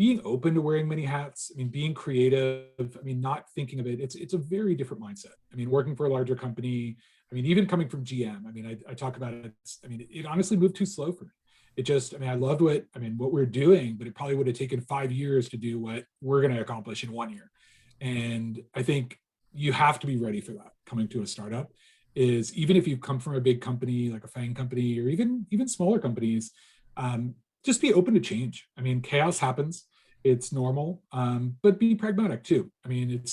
being open to wearing many hats. I mean, being creative. I mean, not thinking of it. It's a very different mindset. I mean, working for a larger company. I mean, even coming from GM. I mean, I talk about it. I mean, it honestly moved too slow for me. It just. I mean, I loved what we're doing, but it probably would have taken 5 years to do what we're going to accomplish in 1 year. And I think you have to be ready for that coming to a startup. Is even if you come from a big company like a FANG company or even smaller companies, just be open to change. I mean, chaos happens; it's normal, but be pragmatic too. I mean,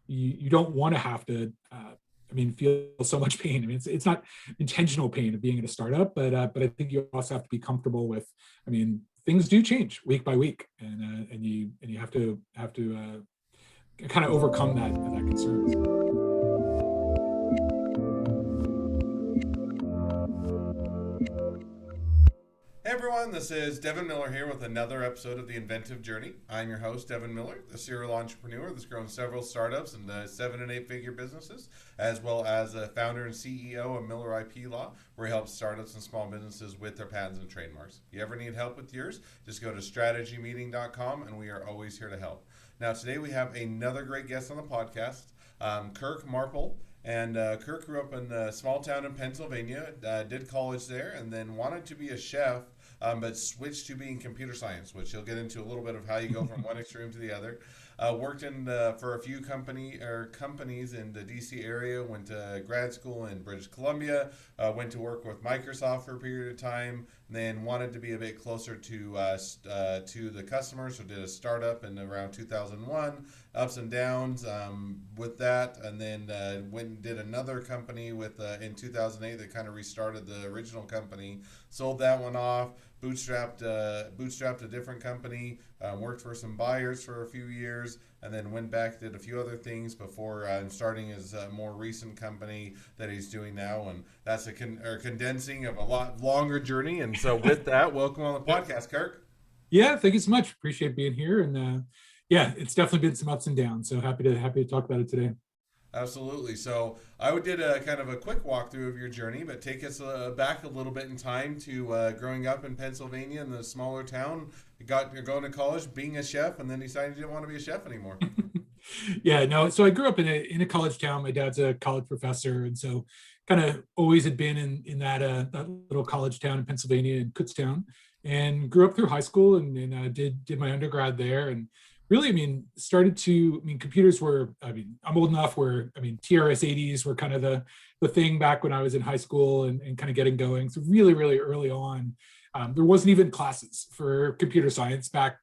you don't want to have to. I mean, feel so much pain. I mean, it's not intentional pain of being in a startup, but I think you also have to be comfortable with. I mean, things do change week by week, and you have to kind of overcome that concerns. Hey everyone, this is Devin Miller here with another episode of the Inventive Journey. I'm your host, Devin Miller, the serial entrepreneur that's grown several startups and 7 and 8 figure businesses, as well as a founder and CEO of Miller IP Law, where he helps startups and small businesses with their patents and trademarks. If you ever need help with yours, just go to strategymeeting.com and we are always here to help. Now today we have another great guest on the podcast, Kirk Marple. And Kirk grew up in a small town in Pennsylvania, did college there, and then wanted to be a chef, but switched to being computer science, which he'll get into a little bit of how you go from one extreme to the other. Worked for a few companies in the DC area, went to grad school in British Columbia, went to work with Microsoft for a period of time, then wanted to be a bit closer to the customers, so did a startup in around 2001, ups and downs with that, and then went and did another company in 2008 that kind of restarted the original company, sold that one off, bootstrapped a different company, worked for some buyers for a few years, and then went back, did a few other things before starting his more recent company that he's doing now. And that's a condensing of a lot longer journey. And so with that, welcome on the podcast, Kirk. Yeah, thank you so much. Appreciate being here. And yeah, it's definitely been some ups and downs. So happy to talk about it today. Absolutely. So I did a kind of a quick walkthrough of your journey, but take us back a little bit in time to growing up in Pennsylvania in the smaller town. You're going to college, being a chef, and then decided you didn't want to be a chef anymore. Yeah, no. So I grew up in a college town. My dad's a college professor, and so kind of always had been in that little college town in Pennsylvania, in Kutztown, and grew up through high school and did my undergrad there. And really, I mean, computers were, I mean, I'm old enough where, I mean, TRS-80s were kind of the thing back when I was in high school and kind of getting going. So really, really early on, there wasn't even classes for computer science back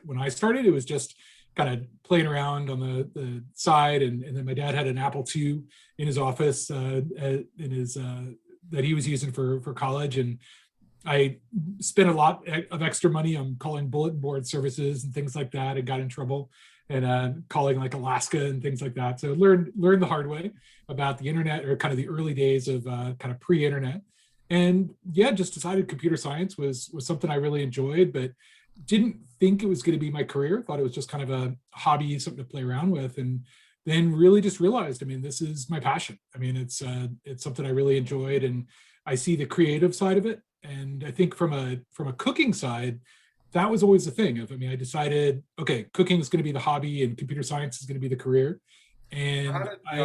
when I started. It was just kind of playing around on the side. And then my dad had an Apple II in his office that he was using for college. And I spent a lot of extra money on calling bulletin board services and things like that, and got in trouble and calling like Alaska and things like that. So learned the hard way about the internet, or kind of the early days of kind of pre-internet. And yeah, just decided computer science was something I really enjoyed, but didn't think it was going to be my career. Thought it was just kind of a hobby, something to play around with. And then really just realized, I mean, this is my passion. I mean, it's something I really enjoyed, and I see the creative side of it. And I think from a cooking side, that was always the thing. I decided, okay, cooking is going to be the hobby and computer science is going to be the career. And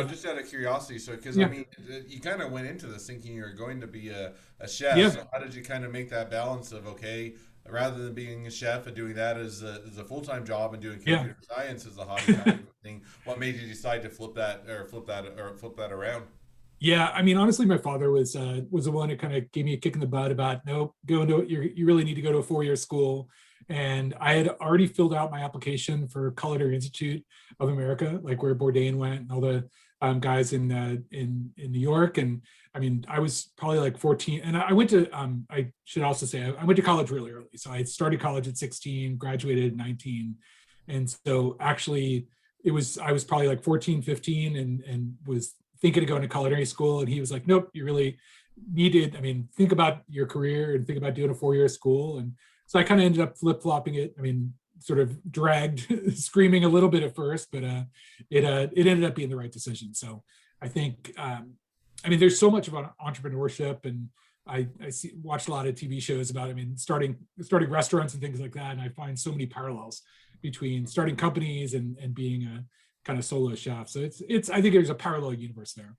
just out of curiosity, so because yeah. I mean, you kind of went into this thinking you're going to be a chef. Yeah. So how did you kind of make that balance of, okay, rather than being a chef and doing that as a full-time job and doing computer science as a hobby kind of thing, what made you decide to flip that around? Yeah, I mean, honestly, my father was the one who kind of gave me a kick in the butt about, nope, you really need to go to a 4-year school. And I had already filled out my application for Culinary Institute of America, like where Bourdain went and all the guys in New York. And I mean, I was probably like 14, and I went to I should also say I went to college really early. So I started college at 16, graduated at 19, and so actually I was probably like 14, 15, and was thinking of going to culinary school. And he was like, nope, you really needed, I mean, think about your career and think about doing a 4-year school. And so I kind of ended up flip-flopping it. I mean, sort of dragged, screaming a little bit at first, but it ended up being the right decision. So I think, I mean, there's so much about entrepreneurship, and I watched a lot of TV shows about, I mean, starting restaurants and things like that. And I find so many parallels between starting companies and being a kind of solo chef. So it's I think there's a parallel universe there.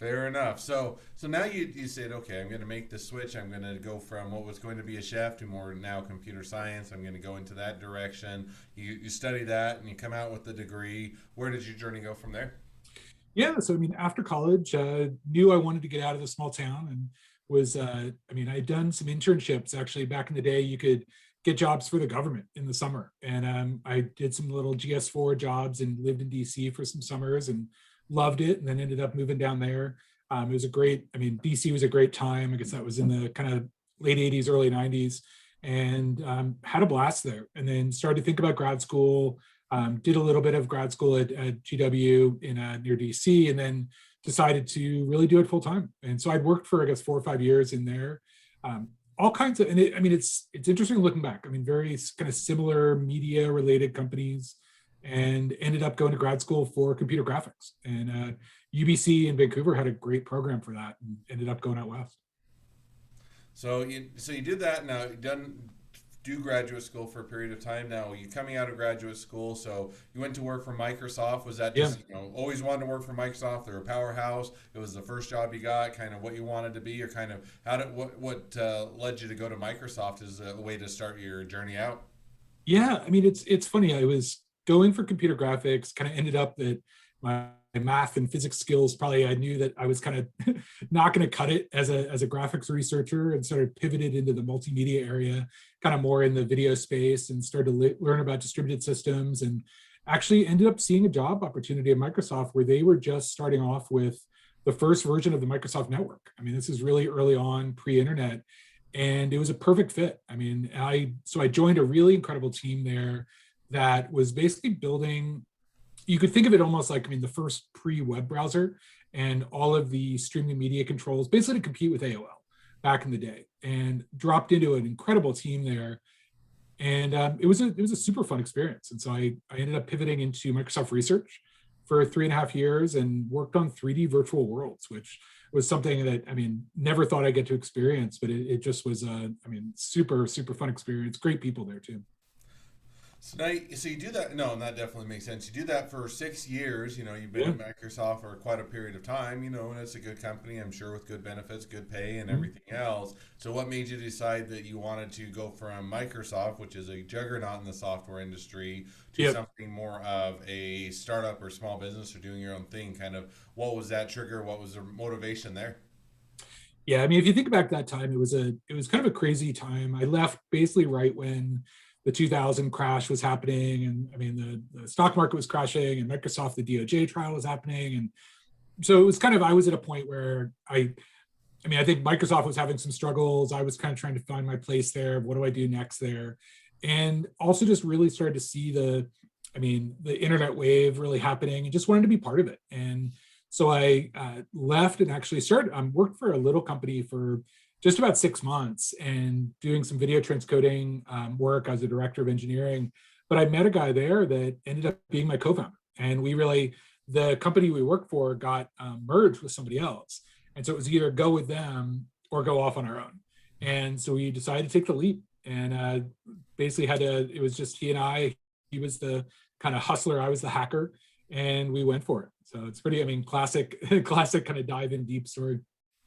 Fair enough. So now you said, okay, I'm going to make the switch. I'm going to go from what was going to be a chef to more now computer science. I'm going to go into that direction. You study that and you come out with the degree. Where did your journey go from there? Yeah, so I mean, after college, knew I wanted to get out of the small town, and was I mean, I had done some internships actually back in the day. You could get jobs for the government in the summer, and I did some little GS4 jobs and lived in DC for some summers and loved it, and then ended up moving down there. It was a great, I mean, DC was a great time. I guess that was in the kind of late 80s, early 90s, and had a blast there. And then started to think about grad school. Did a little bit of grad school at GW in near DC, and then decided to really do it full time. And so I'd worked for, I guess, 4 or 5 years in there. All kinds of, and I mean, it's interesting looking back. I mean, very kind of similar media related companies, and ended up going to grad school for computer graphics. And UBC in Vancouver had a great program for that, and ended up going out west. So you did that. Now you done do graduate school for a period of time. Now you coming out of graduate school, so you went to work for Microsoft. Was that Yeah. just always wanted to work for Microsoft? They're a powerhouse. It was the first job you got, kind of what you wanted to be, or kind of how did what led you to go to Microsoft as a way to start your journey out? Yeah, I mean, it's funny. I was going for computer graphics, kind of ended up that my math and physics skills, probably I knew that I was kind of not going to cut it as a graphics researcher, and sort of pivoted into the multimedia area, kind of more in the video space, and started to learn about distributed systems, and actually ended up seeing a job opportunity at Microsoft where they were just starting off with the first version of the Microsoft network. I mean, this is really early on, pre-internet, and it was a perfect fit. I mean, I joined a really incredible team there that was basically building, you could think of it almost like, I mean, the first pre-web browser, and all of the streaming media controls, basically to compete with AOL back in the day, and dropped into an incredible team there. And it was a super fun experience. And so I ended up pivoting into Microsoft Research for 3.5 years, and worked on 3D virtual worlds, which was something that, I mean, never thought I'd get to experience, but it just was I mean, super, super fun experience. Great people there too. So you do that. No, and that definitely makes sense. You do that for 6 years. You've been Yeah. at Microsoft for quite a period of time. And it's a good company, I'm sure, with good benefits, good pay, and Mhm. everything else. So what made you decide that you wanted to go from Microsoft, which is a juggernaut in the software industry, to Yep. something more of a startup or small business or doing your own thing? Kind of, what was that trigger? What was the motivation there? Yeah, I mean, if you think back that time, it was kind of a crazy time. I left basically right when the 2000 crash was happening, and I mean, the stock market was crashing, and Microsoft, the DOJ trial was happening, and so it was kind of, I was at a point where I mean, I think Microsoft was having some struggles. I was kind of trying to find my place there. What do I do next there? And also just really started to see I mean, the internet wave really happening, and just wanted to be part of it. And so I left and actually started, worked for a little company for just about 6 months, and doing some video transcoding work as a director of engineering. But I met a guy there that ended up being my co-founder. And the company we worked for got merged with somebody else. And so it was either go with them or go off on our own. And so we decided to take the leap, and basically it was just he and I. He was the kind of hustler, I was the hacker, and we went for it. So it's pretty, I mean, classic, classic kind of dive in deep story.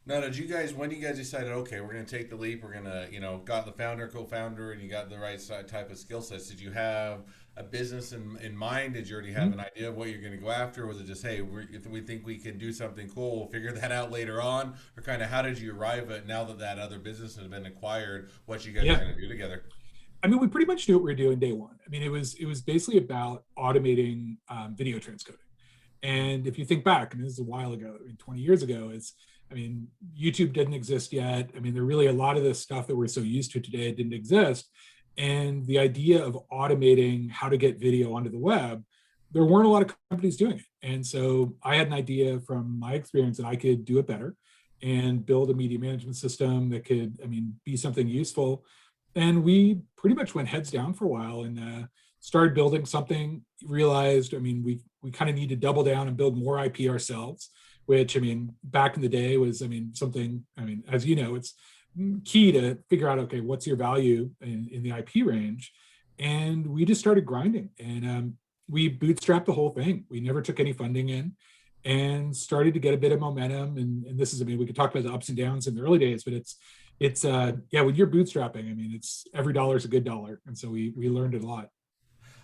Now, when you guys decided, okay, we're going to take the leap, we're going to, got the founder, co-founder, and you got the right type of skill sets, did you have a business in mind? Did you already have an idea of what you're going to go after? Or was it just, hey, if we think we can do something cool, we'll figure that out later on? Or kind of how did you arrive at, now that other business has been acquired, what you guys are Yeah. going to do together? I mean, we pretty much knew what we were doing day one. I mean, it was basically about automating video transcoding. And if you think back, and this is a while ago, I mean, 20 years ago, I mean, YouTube didn't exist yet. I mean, there really a lot of this stuff that we're so used to today didn't exist. And the idea of automating how to get video onto the web, there weren't a lot of companies doing it. And so I had an idea from my experience that I could do it better and build a media management system that could, I mean, be something useful. And we pretty much went heads down for a while, and started building something. Realized, I mean, we kind of need to double down and build more IP ourselves, which, I mean, back in the day was, I mean, something, I mean, as you know, it's key to figure out, okay, what's your value in the IP range. and we just started grinding. And we bootstrapped the whole thing. We never took any funding in, and started to get a bit of momentum. And this is, I mean, we could talk about the ups and downs in the early days, but it's yeah, when you're bootstrapping, I mean, it's every dollar is a good dollar. And so we learned it a lot.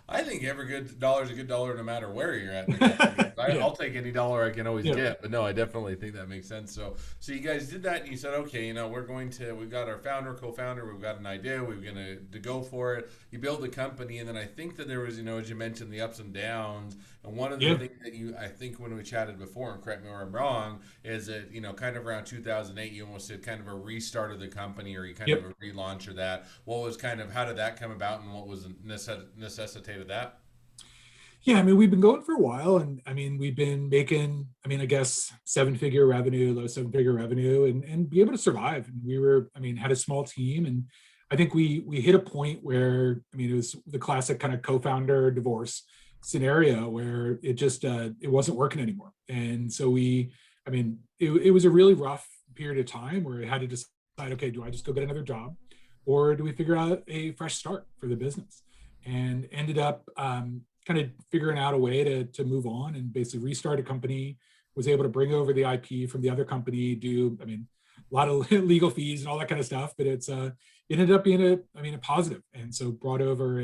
I think every good dollar is a good dollar no matter where you're at in the company. Yeah. I'll take any dollar I can always Yeah. get, but no, I definitely think that makes sense. So you guys did that, and you said, okay, we've got our founder, co-founder, we've got an idea, we're gonna to go for it. You build the company, and then I think that there was, as you mentioned, the ups and downs. And one of the Yeah. things that I think when we chatted before, and correct me where I'm wrong, is that kind of around 2008, you almost did kind of a restart of the company, or you kind of Yep. a relaunch of that. What was kind of how did that come about, and what was necessitated that? Yeah, I mean, we've been going for a while, and I mean, we've been making, I mean, I guess seven-figure revenue, low seven-figure revenue, and be able to survive. And we were, I mean, had a small team, and I think we hit a point where, I mean, it was the classic kind of co-founder divorce scenario where it just it wasn't working anymore. And so I mean, it was a really rough period of time where I had to decide, okay, do I just go get another job, or do we figure out a fresh start for the business? And ended up kind of figuring out a way to move on and basically restart a company. Was able to bring over the IP from the other company, do, I mean, a lot of legal fees and all that kind of stuff, but it ended up being a positive. And so brought over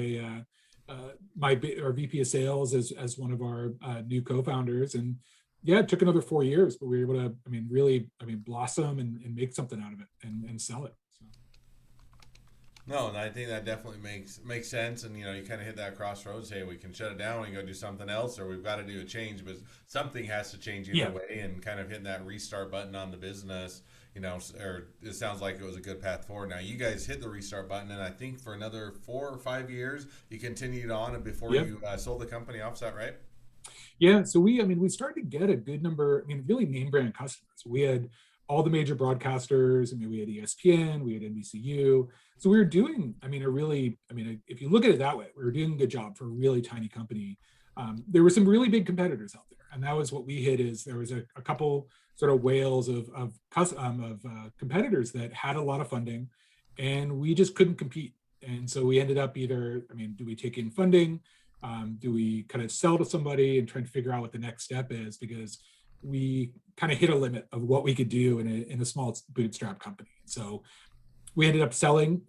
our VP of sales as one of our new co-founders. And yeah, it took another 4 years, but we were able to, I mean, really, I mean, blossom and make something out of it and sell it. So. No, and I think that definitely makes sense. And you kind of hit that crossroads. Hey, we can shut it down. We can go do something else, or we've got to do a change. But something has to change either Yeah. way. And kind of hitting that restart button on the business, or it sounds like it was a good path forward. Now you guys hit the restart button, and I think for another 4 or 5 years, you continued on, and before Yeah. you sold the company off. Is that right? Yeah, so I mean, we started to get a good number, I mean, really name brand customers. We had all the major broadcasters. I mean, we had ESPN, we had NBCU. So we were doing, I mean, I mean, if you look at it that way, we were doing a good job for a really tiny company. There were some really big competitors out there, and that was what we hit. Is there was a couple sort of whales of competitors that had a lot of funding, and we just couldn't compete. And so we ended up either, I mean, do we take in funding? Do we kind of sell to somebody and try to figure out what the next step is? Because we kind of hit a limit of what we could do in a small bootstrap company. So we ended up selling,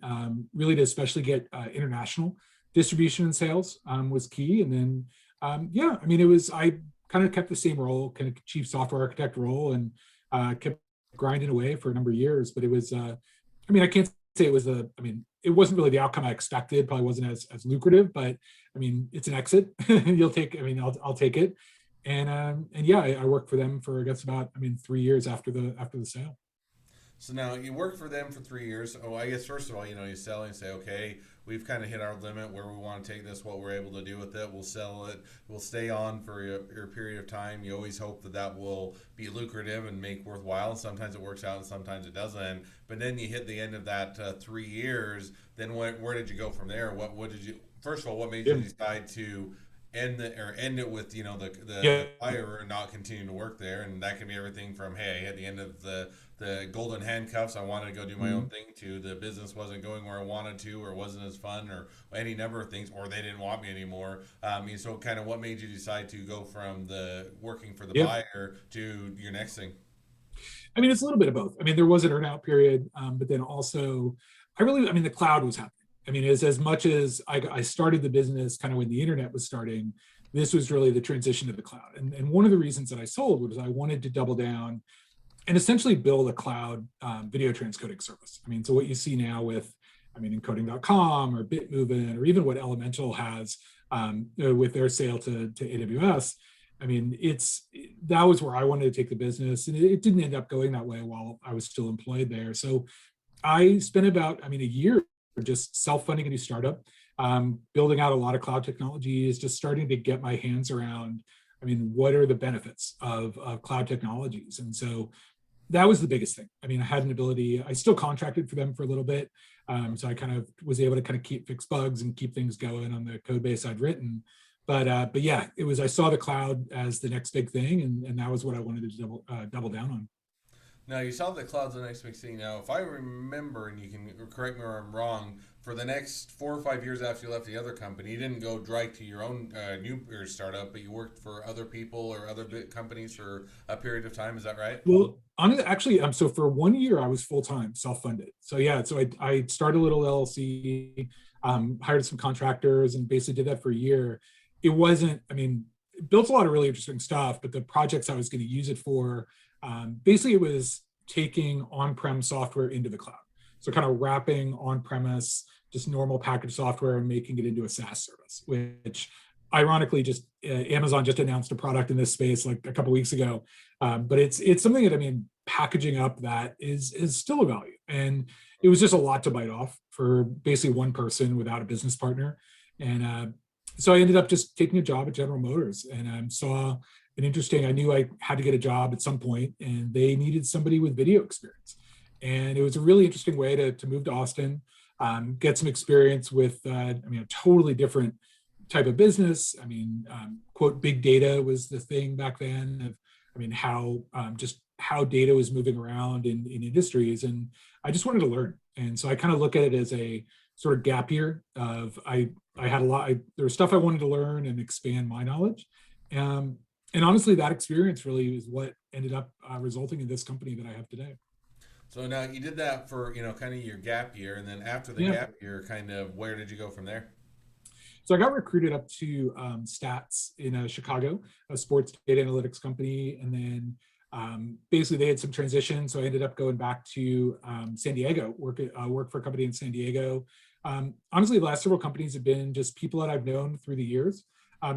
really to especially get international distribution and sales was key. And then, yeah, I mean, I kind of kept the same role, kind of chief software architect role, and kept grinding away for a number of years. But it was, I mean, I can't say it was I mean, it wasn't really the outcome I expected. Probably wasn't as lucrative, but I mean, it's an exit. You'll take, I mean, I'll take it. And yeah, I worked for them for, I guess, about, I mean, 3 years after the sale. So now you work for them for 3 years. Oh, I guess first of all, you sell and say, okay, we've kind of hit our limit where we want to take this, what we're able to do with it. We'll sell it. We'll stay on for your period of time. You always hope that will be lucrative and make worthwhile. Sometimes it works out and sometimes it doesn't. But then you hit the end of that 3 years. Then where did you go from there? What did you, first of all, what made you decide to end it with the buyer and not continue to work there? And that can be everything from, hey, at the end of the golden handcuffs, I wanted to go do my own thing, to the business wasn't going where I wanted to, or wasn't as fun, or any number of things, or they didn't want me anymore. So kind of what made you decide to go from the working for the buyer to your next thing? I mean, it's a little bit of both. I mean, there was an earnout period, but then also, I mean, the cloud was happening. I mean, as much as I started the business kind of when the internet was starting, this was really the transition to the cloud. And one of the reasons that I sold was I wanted to double down and essentially build a cloud video transcoding service. I mean, so what you see now with, I mean, encoding.com or Bitmovin, or even what Elemental has with their sale to AWS. I mean, that was where I wanted to take the business, and it didn't end up going that way while I was still employed there. So I spent about, I mean, a year just self-funding a new startup, building out a lot of cloud technologies, just starting to get my hands around, I mean, what are the benefits of cloud technologies? And so that was the biggest thing. I mean, I had an ability, I still contracted for them for a little bit. So I kind of was able to kind of fix bugs and keep things going on the code base I'd written. But yeah, I saw the cloud as the next big thing, and that was what I wanted to double down on. Now you saw the cloud's the next big thing. Now, if I remember, and you can correct me where I'm wrong, for the next 4 or 5 years after you left the other company, you didn't go direct to your own new or startup, but you worked for other people or other big companies for a period of time. Is that right? Well, honestly, actually, so for 1 year I was full time, self funded. So yeah, so I started a little LLC, hired some contractors, and basically did that for a year. It wasn't, I mean, it built a lot of really interesting stuff, but the projects I was going to use it for, basically, it was taking on-prem software into the cloud. So kind of wrapping on-premise just normal package software and making it into a SaaS service, which ironically just Amazon just announced a product in this space like a couple weeks ago. But it's something that, I mean, packaging up that is still a value, and it was just a lot to bite off for basically one person without a business partner. And so I ended up just taking a job at General Motors, and saw an interesting. I knew I had to get a job at some point, and they needed somebody with video experience, and it was a really interesting way to move to Austin, get some experience with, I mean, a totally different type of business. I mean, quote, big data was the thing back then. I mean, how just how data was moving around in industries, and I just wanted to learn. And so I kind of look at it as a sort of gap year of I had a lot. There was stuff I wanted to learn and expand my knowledge, and honestly, that experience really is what ended up resulting in this company that I have today. So now you did that for kind of your gap year, and then after the Yeah. gap year, kind of where did you go from there? So I got recruited up to Stats in Chicago, a sports data analytics company, and then basically they had some transition. So I ended up going back to San Diego, work for a company in San Diego. Honestly, the last several companies have been just people that I've known through the years,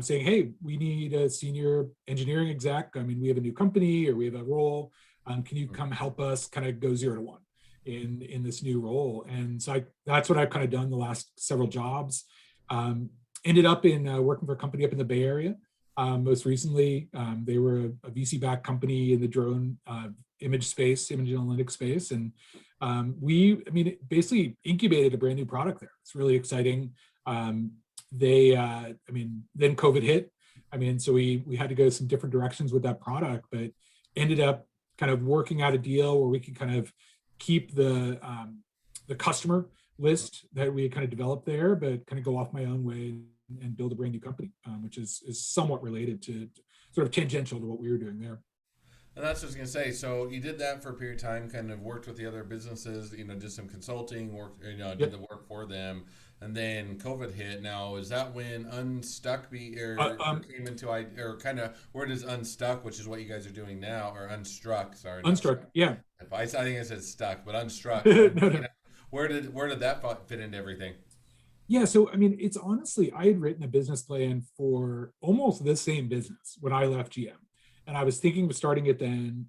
saying, "Hey, we need a senior engineering exec. I mean, we have a new company or we have a role. Can you come help us kind of go 0 to 1 in this new role?" And so that's what I've kind of done the last several jobs. Ended up in working for a company up in the Bay Area. Most recently, they were a VC-backed company in the drone image analytics space, and I mean, it basically incubated a brand new product there. It's really exciting. I mean, then COVID hit. I mean, so we had to go some different directions with that product, but ended up kind of working out a deal where we could kind of keep the customer list that we had kind of developed there, but kind of go off my own way and build a brand new company, which is somewhat related to sort of tangential to what we were doing there. And that's what I was gonna say. So you did that for a period of time, kind of worked with the other businesses, did some consulting work, did Yep. the work for them, and then COVID hit. Now, is that when Unstuck Uh, or came into or kind of where does Unstuck, which is what you guys are doing now, or Unstruck? Sorry, not Unstruck, Stuck. yeah. I think I said Stuck, but Unstruck. No, no. Where did that fit into everything? Yeah, so I mean, it's honestly, I had written a business plan for almost the same business when I left GM. And I was thinking of starting it then,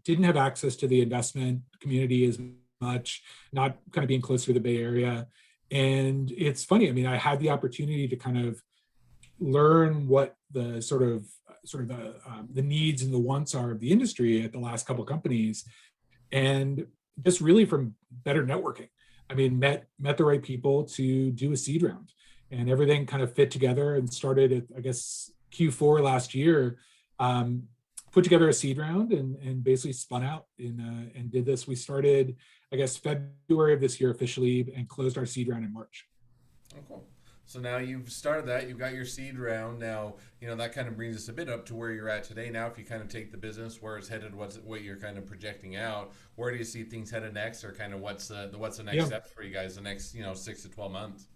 didn't have access to the investment community as much, not kind of being close to the Bay Area. And it's funny, I mean, I had the opportunity to kind of learn what the sort of the needs and the wants are of the industry at the last couple of companies, and just really from better networking. I mean, met the right people to do a seed round, and everything kind of fit together and started at, I guess, Q4 last year. Um, Put together a seed round and basically spun out and did this. We started, I guess, February of this year officially, and closed our seed round in March. Oh, cool. So now you've started that, you've got your seed round. Now, that kind of brings us a bit up to where you're at today. Now, if you kind of take the business where it's headed, what you're kind of projecting out, where do you see things headed next, or kind of what's the next Yeah. steps for you guys the next 6 to 12 months?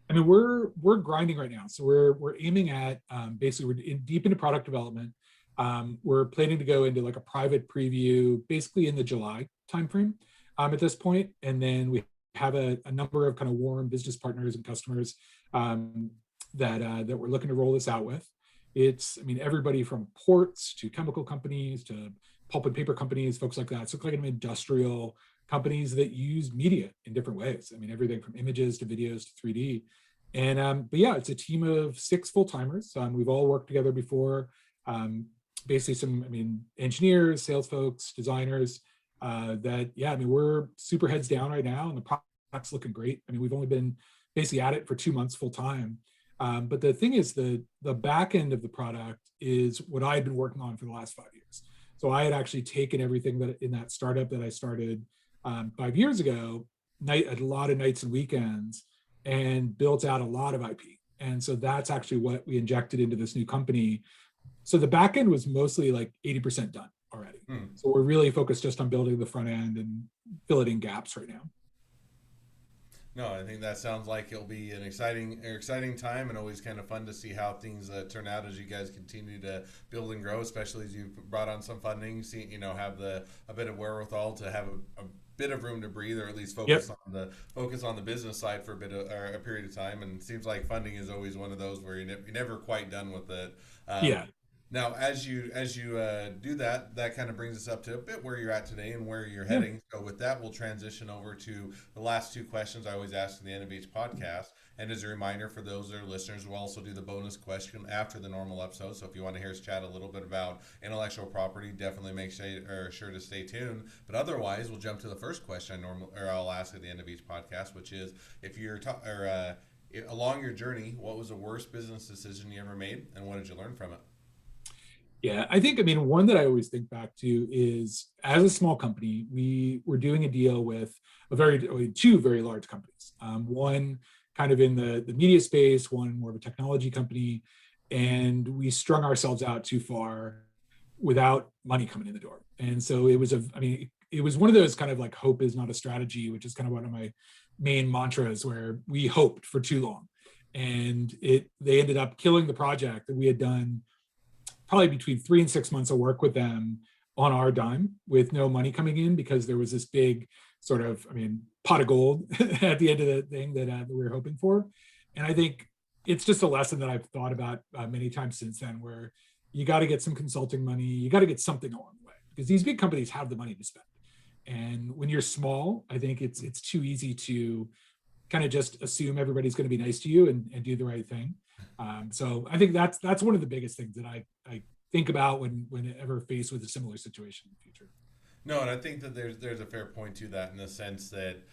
I mean, we're grinding right now, so we're aiming at, basically we're deep into product development. We're planning to go into like a private preview, basically in the July timeframe, at this point, and then we have a number of kind of warm business partners and customers, that we're looking to roll this out with. It's, I mean, everybody from ports to chemical companies to pulp and paper companies, folks like that. So like industrial companies that use media in different ways. I mean, everything from images to videos to 3D. And but yeah, it's a team of 6 full-timers. We've all worked together before. Basically some, I mean, engineers, sales folks, designers, that, yeah, I mean, we're super heads down right now, and the product's looking great. I mean, we've only been basically at it for 2 months full time. But the thing is, the back end of the product is what I've been working on for the last 5 years. So I had actually taken everything that in that startup that I started 5 years ago, a lot of nights and weekends, and built out a lot of IP. And so that's actually what we injected into this new company. So the back end was mostly like 80% done already. Hmm. So we're really focused just on building the front end and filling in gaps right now. No, I think that sounds like it'll be an exciting time, and always kind of fun to see how things turn out as you guys continue to build and grow. Especially as you've brought on some funding, have a bit of wherewithal to have a bit of room to breathe, or at least Yep. focus on the business side for a bit of or a period of time. And it seems like funding is always one of those where you're never quite done with it. Um, Yeah. Now, as you do that, that kind of brings us up to a bit where you're at today and where you're Yeah. heading. So, with that, we'll transition over to the last two questions I always ask at the end of each podcast. And as a reminder for those that are listeners, we'll also do the bonus question after the normal episode. So, if you want to hear us chat a little bit about intellectual property, definitely sure to stay tuned. But otherwise, we'll jump to the first question I'll ask at the end of each podcast, which is if you're along your journey, what was the worst business decision you ever made, and what did you learn from it? Yeah, I mean, one that I always think back to is as a small company, we were doing a deal with two very large companies. One kind of in the media space, one more of a technology company, and we strung ourselves out too far without money coming in the door. And so I mean, it was one of those kind of like hope is not a strategy, which is kind of one of my main mantras where we hoped for too long. And they ended up killing the project that we had done probably between 3 and 6 months of work with them on our dime with no money coming in because there was this big sort of, I mean, pot of gold at the end of the thing that we were hoping for. And I think it's just a lesson that I've thought about many times since then, where you got to get some consulting money, you got to get something along the way because these big companies have the money to spend. And when you're small, I think it's too easy to kind of just assume everybody's going to be nice to you and do the right thing. So I think that's one of the biggest things that I think about whenever faced with a similar situation in the future. No, and I think that there's a fair point to that in the sense that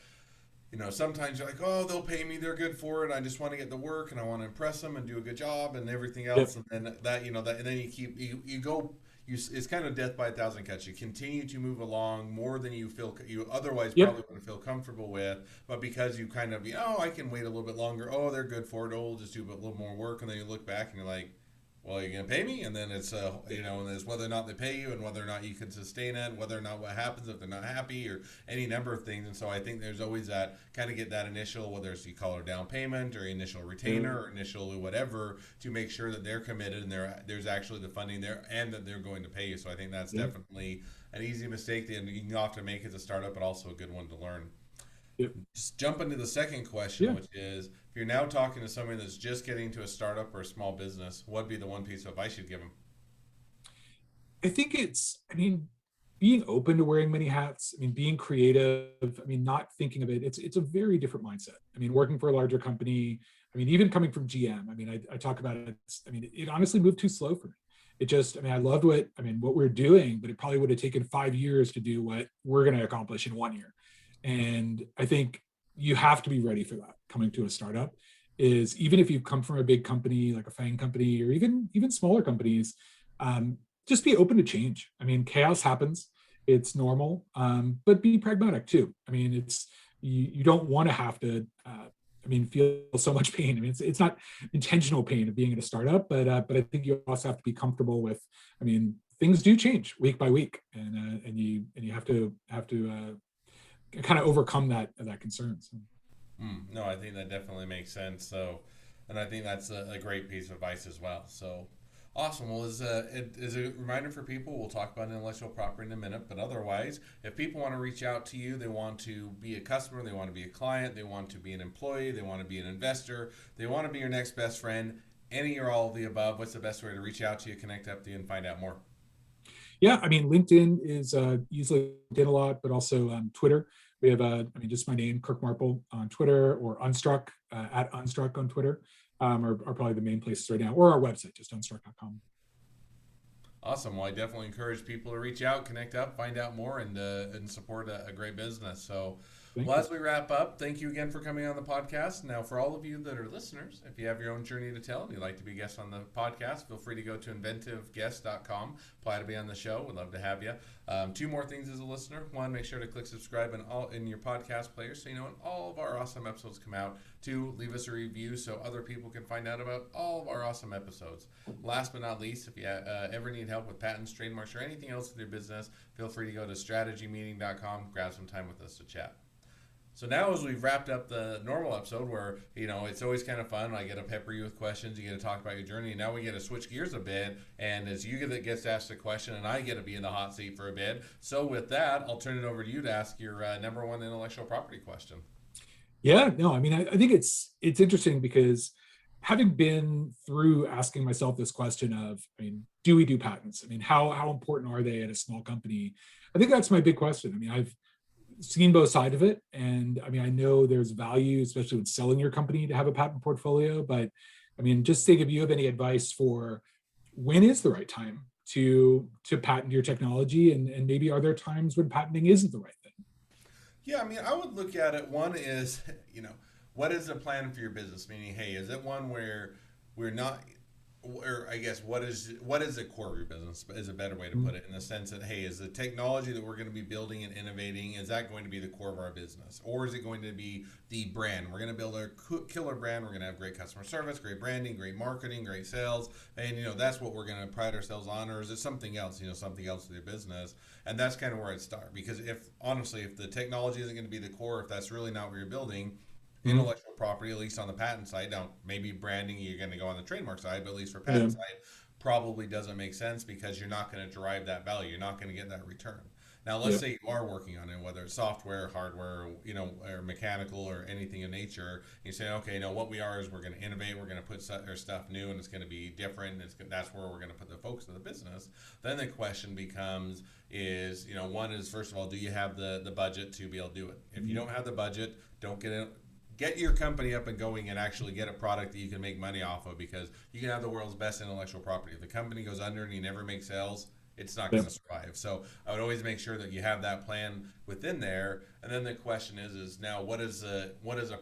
sometimes you're like, oh, they'll pay me, they're good for it. I just want to get the work and I want to impress them and do a good job and everything else. Yep. And then and then you go. It's kind of death by a thousand cuts. You continue to move along more than you otherwise Yep. probably wouldn't feel comfortable with, but because you kind of I can wait a little bit longer. Oh, they're good for it. Oh, we'll just do a little more work, and then you look back and you're like, well, you're gonna pay me, and then it's and it's whether or not they pay you, and whether or not you can sustain it, whether or not what happens if they're not happy, or any number of things. And so I think there's always that kind of get that initial, whether it's you call it down payment or initial retainer or initial whatever, to make sure that they're committed and there's actually the funding there and that they're going to pay you. So I think that's Yep. definitely an easy mistake that you can often make as a startup, but also a good one to learn. Yep. Just jump into the second question, Yeah. which is if you're now talking to somebody that's just getting into a startup or a small business, what'd be the one piece of advice you'd give them? I think I mean, being open to wearing many hats. I mean, being creative. I mean, not thinking of it. It's a very different mindset. I mean, working for a larger company. I mean, even coming from GM. I mean, I talk about it. I mean, it honestly moved too slow for me. It just. I mean, I loved what we're doing, but it probably would have taken 5 years to do what we're going to accomplish in 1 year. And I think you have to be ready for that coming to a startup. Is even if you come from a big company like a FANG company or even smaller companies, um, just be open to change. I mean, chaos happens; it's normal, but be pragmatic too. I mean, you don't want to have to. I mean, feel so much pain. I mean, it's not intentional pain of being in a startup, but I think you also have to be comfortable with. I mean, things do change week by week, and you have to kind of overcome that concern. So, No, I think that definitely makes sense. So, and I think that's a great piece of advice as well. So, awesome. Well, as a reminder for people, we'll talk about intellectual property in a minute. But otherwise, if people want to reach out to you, they want to be a customer, they want to be a client, they want to be an employee, they want to be an investor, they want to be your next best friend, any or all of the above, what's the best way to reach out to you, connect up to you, and find out more? yeah, I mean, LinkedIn is usually LinkedIn a lot, but also Twitter. We have, I mean, just my name, Kirk Marple on Twitter, or Unstruck at Unstruck on Twitter, are probably the main places right now, or our website, just unstruck.com. Awesome. Well, I definitely encourage people to reach out, connect up, find out more, and support a great business. So, Thank Well, you. as we wrap up, thank you again for coming on the podcast. Now, for all of you that are listeners, if you have your own journey to tell and you'd like to be a guest on the podcast, feel free to go to inventiveguest.com. Apply to be on the show. We'd love to have you. Two more things as a listener. One, make sure to click subscribe in your podcast player so you know when all of our awesome episodes come out. Two, leave us a review so other people can find out about all of our awesome episodes. Last but not least, if you ever need help with patents, trademarks, or anything else with your business, feel free to go to strategymeeting.com, grab some time with us to chat. So now, as we've wrapped up the normal episode where, it's always kind of fun. I get to pepper you with questions. You get to talk about your journey. Now we get to switch gears a bit. And as you gets asked a question and I get to be in the hot seat for a bit. So with that, I'll turn it over to you to ask your number one intellectual property question. Yeah, no, I mean, I think it's interesting because having been through asking myself this question of, I mean, do we do patents? I mean, how important are they at a small company? I think that's my big question. I mean, I've seen both sides of it, and I mean, I know there's value, especially with selling your company, to have a patent portfolio. But I mean, just think if you have any advice for when is the right time to patent your technology, and maybe are there times when patenting isn't the right thing? Yeah, I mean, I would look at it. One is, what is the plan for your business? Meaning, hey, is it one where we're not, or I guess what is the core of your business? Is a better way to put it, in the sense that, hey, is the technology that we're going to be building and innovating, is that going to be the core of our business, or is it going to be the brand? We're going to build a killer brand. We're going to have great customer service, great branding, great marketing, great sales, and that's what we're going to pride ourselves on. Or is it something else? Something else with your business, and that's kind of where it starts. Because if the technology isn't going to be the core, if that's really not what you're building, intellectual property, at least on the patent side. Now, maybe branding, you're going to go on the trademark side, but at least for patent Yeah, side, probably doesn't make sense because you're not going to derive that value. You're not going to get that return. Now, let's yeah, say you are working on it, whether it's software, hardware, or mechanical or anything in nature. You say, okay, what we are is we're going to innovate. We're going to put our stuff new, and it's going to be different. That's where we're going to put the focus of the business. Then the question becomes is, one is, first of all, do you have the budget to be able to do it? If you don't have the budget, don't get your company up and going and actually get a product that you can make money off of, because you can have the world's best intellectual property. If the company goes under and you never make sales, it's not yeah. going to survive. So I would always make sure that you have that plan within there. And then the question is now what is the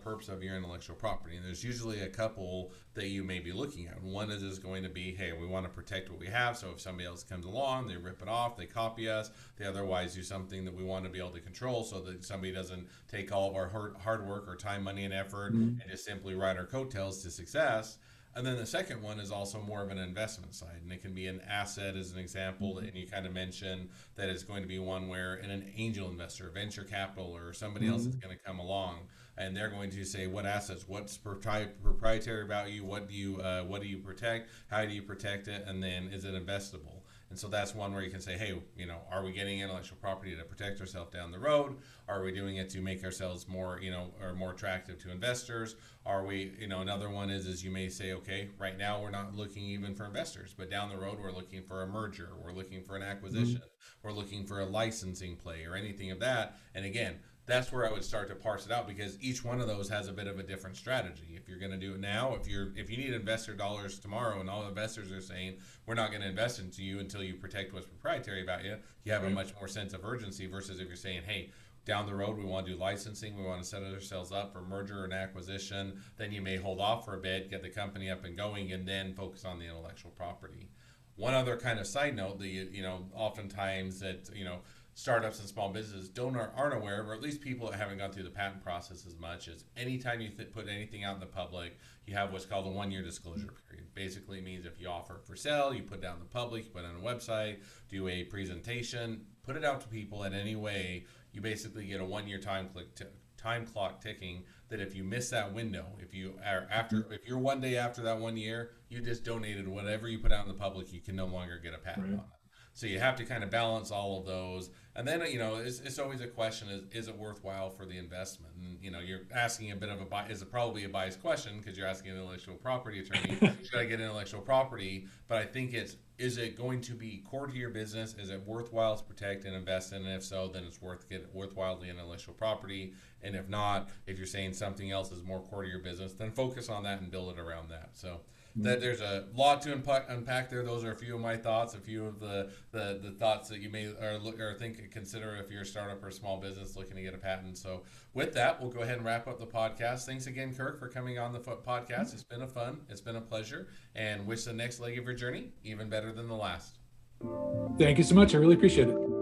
purpose of your intellectual property? And there's usually a couple that you may be looking at. One is going to be, hey, we want to protect what we have. So if somebody else comes along, they rip it off, they copy us. They otherwise do something that we want to be able to control, so that somebody doesn't take all of our hard work or time, money, and effort and just simply ride our coattails to success. And then the second one is also more of an investment side, and it can be an asset as an example. And you kind of mentioned that it's going to be one where an angel investor, venture capital, or somebody else is going to come along, and they're going to say, what assets, what's proprietary value, what do you protect, how do you protect it, and then is it investable? And so that's one where you can say, hey, are we getting intellectual property to protect ourselves down the road? Are we doing it to make ourselves more, or more attractive to investors? Are we, another one is you may say, okay, right now we're not looking even for investors, but down the road we're looking for a merger, we're looking for an acquisition, we're looking for a licensing play or anything of that. And again, that's where I would start to parse it out, because each one of those has a bit of a different strategy. If you're going to do it now, if you need investor dollars tomorrow, and all investors are saying we're not going to invest into you until you protect what's proprietary about you, you have a much more sense of urgency, versus if you're saying, hey, down the road we want to do licensing, we want to set ourselves up for merger and acquisition, then you may hold off for a bit, get the company up and going, and then focus on the intellectual property. One other kind of side note that oftentimes that startups and small businesses aren't aware of, or at least people that haven't gone through the patent process as much, is anytime you put anything out in the public, you have what's called a 1-year disclosure period. Basically means if you offer it for sale, you put it out in the public, you put it on a website, do a presentation, put it out to people in any way, you basically get a 1-year time clock ticking, that if you miss that window, if you're 1 day after that 1 year, you just donated whatever you put out in the public, you can no longer get a patent on it. So you have to kind of balance all of those. And then, it's always a question, is it worthwhile for the investment? And, you're asking a bit of is it probably a biased question, because you're asking an intellectual property attorney, should I get intellectual property? But I think is it going to be core to your business? Is it worthwhile to protect and invest in? And if so, then it's worthwhile the intellectual property. And if not, if you're saying something else is more core to your business, then focus on that and build it around that. So that there's a lot to unpack there. Those are a few of my thoughts, a few of the thoughts that you may or think consider if you're a startup or a small business looking to get a patent. So with that, we'll go ahead and wrap up the podcast. Thanks again, Kirk, for coming on the podcast. It's been it's been a pleasure, and wish the next leg of your journey even better than the last. Thank you so much. I really appreciate it.